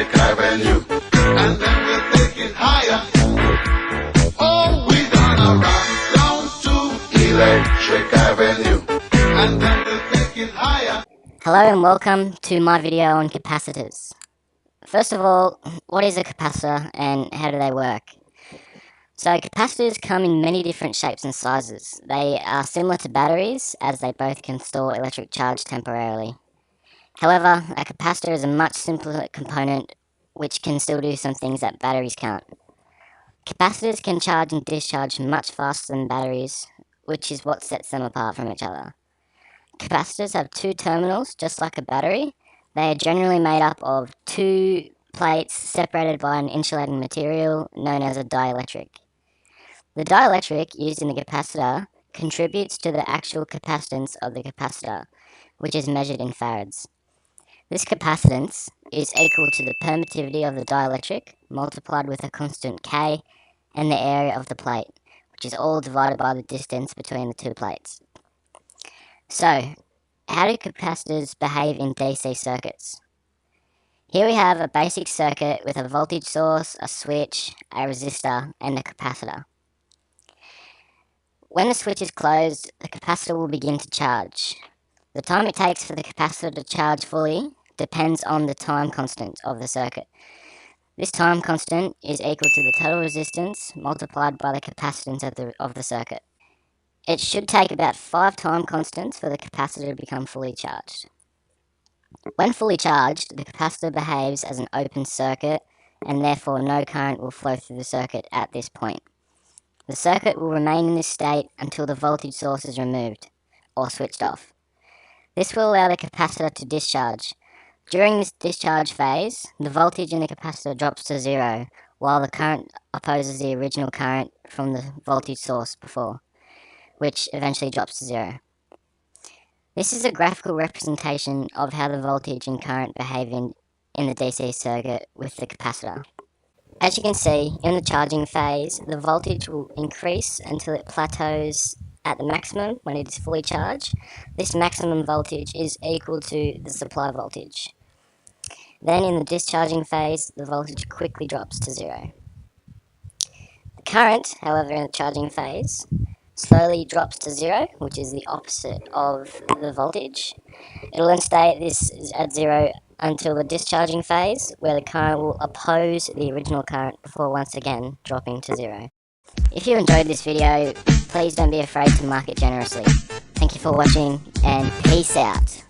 Electric Avenue. And then we'll take it higher. Oh, we're gonna rock down to Electric Avenue. And then we'll take it higher. Hello and welcome to my video on capacitors. First of all, what is a capacitor and how do they work? So capacitors come in many different shapes and sizes. They are similar to batteries as they both can store electric charge temporarily. However, a capacitor is a much simpler component which can still do some things that batteries can't. Capacitors can charge and discharge much faster than batteries, which is what sets them apart from each other. Capacitors have two terminals, just like a battery. They are generally made up of two plates separated by an insulating material known as a dielectric. The dielectric used in the capacitor contributes to the actual capacitance of the capacitor, which is measured in farads. This capacitance is equal to the permittivity of the dielectric multiplied with a constant K and the area of the plate, which is all divided by the distance between the two plates. So, how do capacitors behave in DC circuits? Here we have a basic circuit with a voltage source, a switch, a resistor, and a capacitor. When the switch is closed, the capacitor will begin to charge. The time it takes for the capacitor to charge fully depends on the time constant of the circuit. This time constant is equal to the total resistance multiplied by the capacitance of the circuit. It should take about 5 time constants for the capacitor to become fully charged. When fully charged, the capacitor behaves as an open circuit and therefore no current will flow through the circuit at this point. The circuit will remain in this state until the voltage source is removed or switched off. This will allow the capacitor to discharge. During this discharge phase, the voltage in the capacitor drops to 0 while the current opposes the original current from the voltage source before, which eventually drops to 0. This is a graphical representation of how the voltage and current behave in the DC circuit with the capacitor. As you can see, in the charging phase, the voltage will increase until it plateaus at the maximum when it is fully charged. This maximum voltage is equal to the supply voltage. Then in the discharging phase, the voltage quickly drops to 0. The current, however, in the charging phase, slowly drops to 0, which is the opposite of the voltage. It will then stay at this at 0 until the discharging phase, where the current will oppose the original current before once again dropping to 0. If you enjoyed this video, please don't be afraid to mark it generously. Thank you for watching, and peace out.